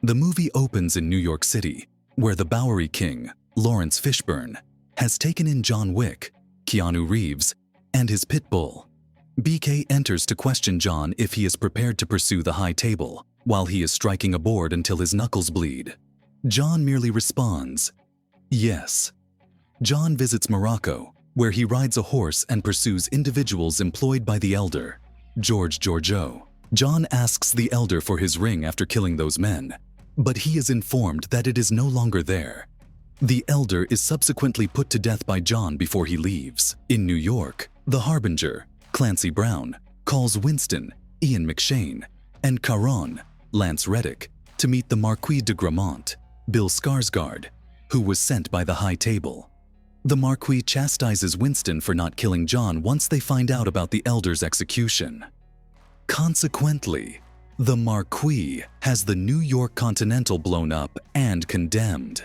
The movie opens in New York City, where the Bowery King, Lawrence Fishburne, has taken in John Wick, Keanu Reeves, and his pit bull. BK enters to question John if he is prepared to pursue the high table, while he is striking a board until his knuckles bleed. John merely responds, yes. John visits Morocco, where he rides a horse and pursues individuals employed by the elder, George Giorgio. John asks the elder for his ring after killing those men, but he is informed that it is no longer there. The elder is subsequently put to death by John before he leaves. In New York, the Harbinger, Clancy Brown, calls Winston, Ian McShane, and Caron, Lance Reddick, to meet the Marquis de Gramont, Bill Skarsgård, who was sent by the high table. The Marquis chastises Winston for not killing John once they find out about the elder's execution. Consequently, the Marquis has the New York Continental blown up and condemned.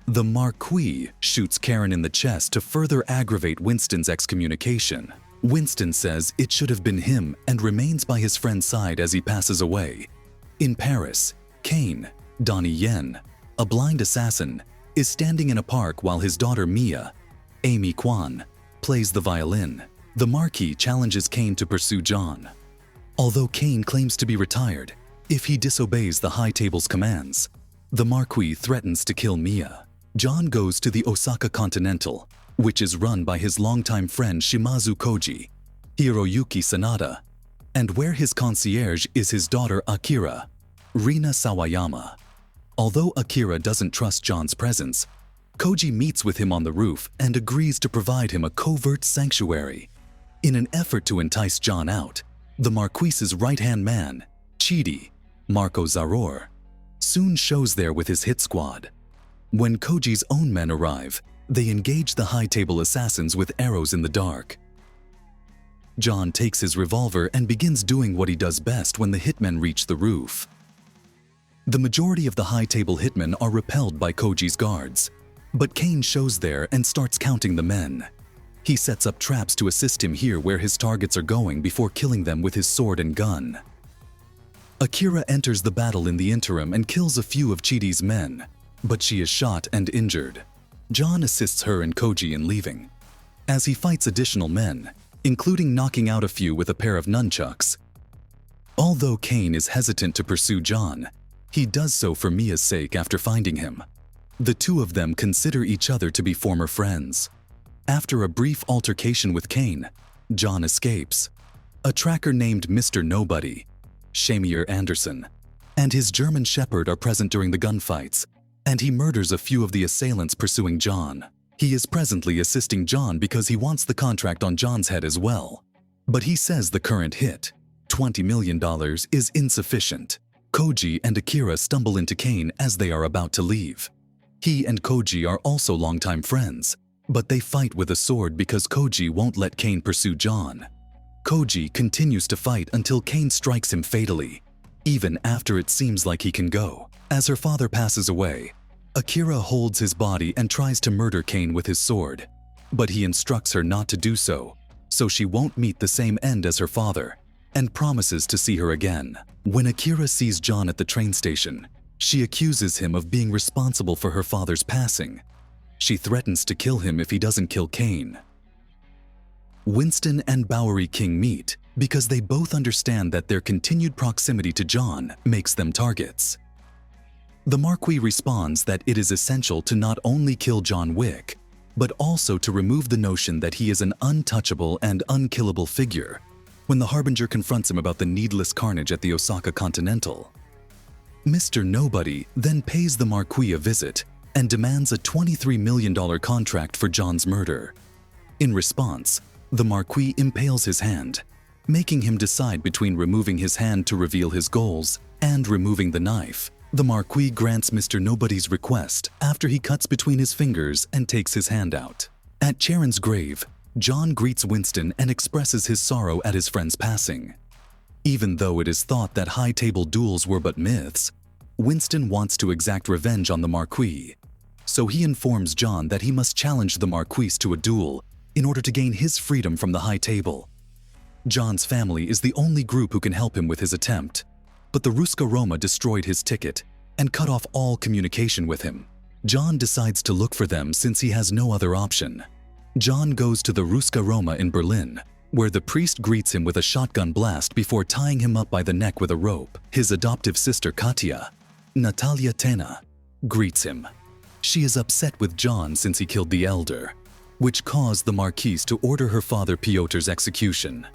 The Marquis shoots Karen in the chest to further aggravate Winston's excommunication. Winston says it should have been him and remains by his friend's side as he passes away. In Paris, Kane, Donnie Yen, a blind assassin, is standing in a park while his daughter Mia, Amy Kwan, plays the violin. The Marquis challenges Kane to pursue John. Although Kane claims to be retired, if he disobeys the high table's commands, the Marquis threatens to kill Mia. John goes to the Osaka Continental, which is run by his longtime friend Shimazu Koji, Hiroyuki Sanada, and where his concierge is his daughter Akira, Rina Sawayama. Although Akira doesn't trust John's presence, Koji meets with him on the roof and agrees to provide him a covert sanctuary. In an effort to entice John out, the Marquis's right-hand man, Chidi, Marco Zaror, soon shows there with his hit squad. When Koji's own men arrive, they engage the high-table assassins with arrows in the dark. John takes his revolver and begins doing what he does best when the hitmen reach the roof. The majority of the high-table hitmen are repelled by Koji's guards, but Kane shows there and starts counting the men. He sets up traps to assist him here where his targets are going before killing them with his sword and gun. Akira enters the battle in the interim and kills a few of Chidi's men, but she is shot and injured. John assists her and Koji in leaving. As he fights additional men, including knocking out a few with a pair of nunchucks. Although Kane is hesitant to pursue John, he does so for Mia's sake after finding him. The two of them consider each other to be former friends. After a brief altercation with Kane, John escapes. A tracker named Mr. Nobody, Shamir Anderson, and his German shepherd are present during the gunfights, and he murders a few of the assailants pursuing John. He is presently assisting John because he wants the contract on John's head as well. But he says the current hit, $20 million, is insufficient. Koji and Akira stumble into Kane as they are about to leave. He and Koji are also longtime friends, but they fight with a sword because Koji won't let Kane pursue John. Koji continues to fight until Kane strikes him fatally, even after it seems like he can go. As her father passes away, Akira holds his body and tries to murder Kane with his sword, but he instructs her not to do so, so she won't meet the same end as her father, and promises to see her again. When Akira sees John at the train station, she accuses him of being responsible for her father's passing. She threatens to kill him if he doesn't kill Kane. Winston and Bowery King meet because they both understand that their continued proximity to John makes them targets. The Marquis responds that it is essential to not only kill John Wick, but also to remove the notion that he is an untouchable and unkillable figure when the Harbinger confronts him about the needless carnage at the Osaka Continental. Mr. Nobody then pays the Marquis a visit and demands a $23 million contract for John's murder. In response, the Marquis impales his hand, making him decide between removing his hand to reveal his goals and removing the knife. The Marquis grants Mr. Nobody's request after he cuts between his fingers and takes his hand out. At Charon's grave, John greets Winston and expresses his sorrow at his friend's passing. Even though it is thought that high-table duels were but myths, Winston wants to exact revenge on the Marquis, so he informs John that he must challenge the Marquis to a duel in order to gain his freedom from the high table. John's family is the only group who can help him with his attempt, but the Ruska Roma destroyed his ticket and cut off all communication with him. John decides to look for them since he has no other option. John goes to the Ruska Roma in Berlin, where the priest greets him with a shotgun blast before tying him up by the neck with a rope. His adoptive sister Katya, Natalia Tena, greets him. She is upset with John since he killed the elder, which caused the Marquise to order her father Piotr's execution.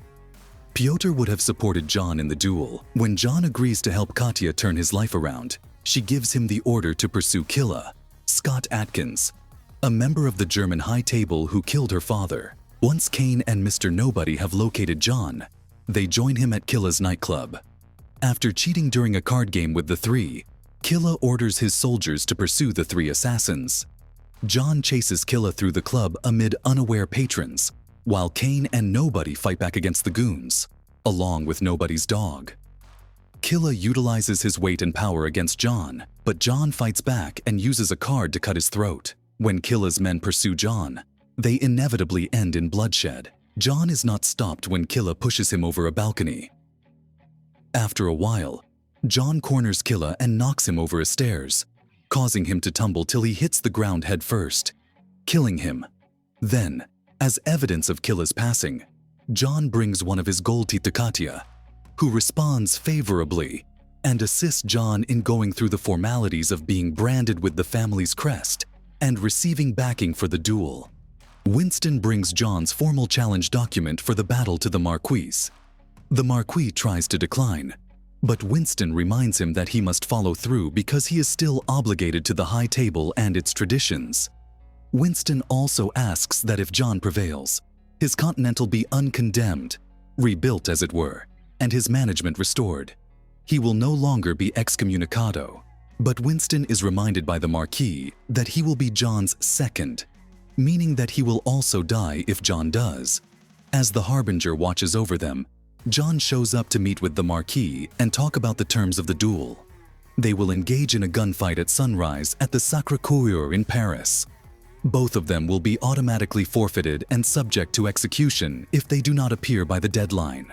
Piotr would have supported John in the duel. When John agrees to help Katya turn his life around, she gives him the order to pursue Killa, Scott Atkins, a member of the German high table who killed her father. Once Kane and Mr. Nobody have located John, they join him at Killa's nightclub. After cheating during a card game with the three, Killa orders his soldiers to pursue the three assassins. John chases Killa through the club amid unaware patrons, while Kane and Nobody fight back against the goons, along with Nobody's dog. Killa utilizes his weight and power against John, but John fights back and uses a card to cut his throat. When Killa's men pursue John, they inevitably end in bloodshed. John is not stopped when Killa pushes him over a balcony. After a while, John corners Killa and knocks him over a stairs, causing him to tumble till he hits the ground head first, killing him. Then, as evidence of Killa's passing, John brings one of his gold teeth to Katya, who responds favorably and assists John in going through the formalities of being branded with the family's crest and receiving backing for the duel. Winston brings John's formal challenge document for the battle to the Marquise. The Marquis tries to decline, but Winston reminds him that he must follow through because he is still obligated to the high table and its traditions. Winston also asks that if John prevails, his Continental be uncondemned, rebuilt as it were, and his management restored. He will no longer be excommunicado, but Winston is reminded by the Marquis that he will be John's second, meaning that he will also die if John does. As the Harbinger watches over them, John shows up to meet with the Marquis and talk about the terms of the duel. They will engage in a gunfight at sunrise at the Sacré-Cœur in Paris. Both of them will be automatically forfeited and subject to execution if they do not appear by the deadline.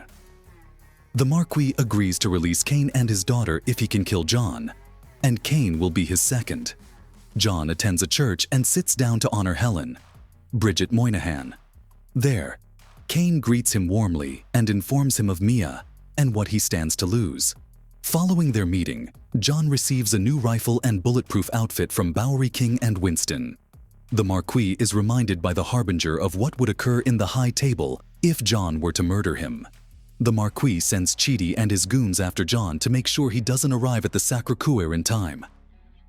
The Marquis agrees to release Kane and his daughter if he can kill John, and Kane will be his second. John attends a church and sits down to honor Helen, Bridget Moynihan. There, Kane greets him warmly and informs him of Mia and what he stands to lose. Following their meeting, John receives a new rifle and bulletproof outfit from Bowery King and Winston. The Marquis is reminded by the Harbinger of what would occur in the high table if John were to murder him. The Marquis sends Chidi and his goons after John to make sure he doesn't arrive at the Sacré-Cœur in time.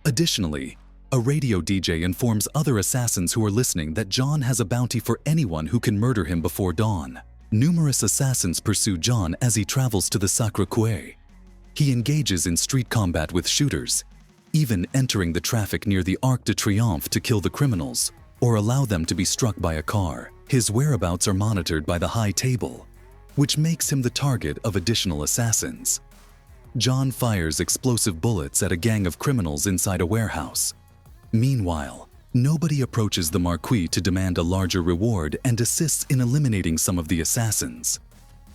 Additionally, a radio DJ informs other assassins who are listening that John has a bounty for anyone who can murder him before dawn. Numerous assassins pursue John as he travels to the Sacré-Cœur. He engages in street combat with shooters, even entering the traffic near the Arc de Triomphe to kill the criminals or allow them to be struck by a car. His whereabouts are monitored by the high table, which makes him the target of additional assassins. John fires explosive bullets at a gang of criminals inside a warehouse. Meanwhile, Nobody approaches the Marquis to demand a larger reward and assists in eliminating some of the assassins.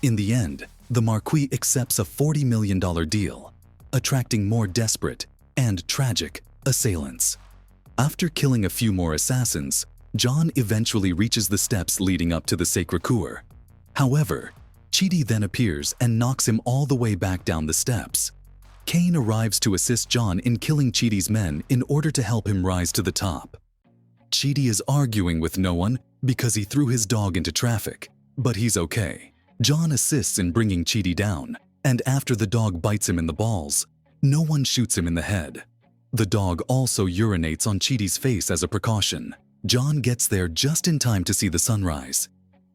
In the end, the Marquis accepts a $40 million deal, attracting more desperate and tragic assailants. After killing a few more assassins, John eventually reaches the steps leading up to the Sacré-Cœur. However, Chidi then appears and knocks him all the way back down the steps. Kane arrives to assist John in killing Chidi's men in order to help him rise to the top. Chidi is arguing with no one because he threw his dog into traffic, but he's okay. John assists in bringing Chidi down, and after the dog bites him in the balls, no one shoots him in the head. The dog also urinates on Chidi's face as a precaution. John gets there just in time to see the sunrise.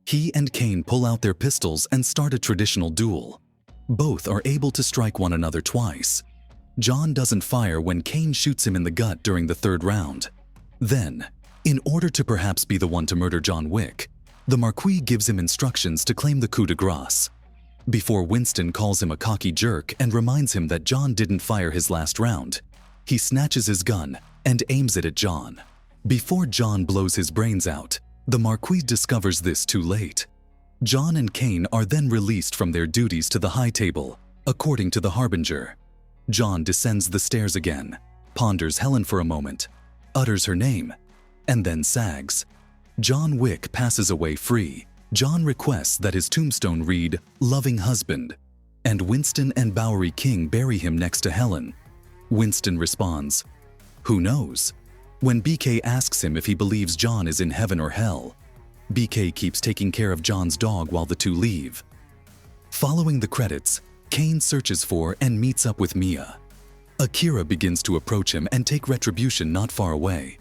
He and Kane pull out their pistols and start a traditional duel. Both are able to strike one another twice. John doesn't fire when Kane shoots him in the gut during the third round. Then, in order to perhaps be the one to murder John Wick, the Marquis gives him instructions to claim the coup de grace. Before Winston calls him a cocky jerk and reminds him that John didn't fire his last round, he snatches his gun and aims it at John. Before John blows his brains out, the Marquis discovers this too late. John and Kane are then released from their duties to the high table, according to the Harbinger. John descends the stairs again, ponders Helen for a moment, utters her name, and then sags. John Wick passes away free. John requests that his tombstone read, "Loving Husband," and Winston and Bowery King bury him next to Helen. Winston responds, "Who knows?" When BK asks him if he believes John is in heaven or hell, BK keeps taking care of John's dog while the two leave. Following the credits, Kane searches for and meets up with Mia. Akira begins to approach him and take retribution not far away.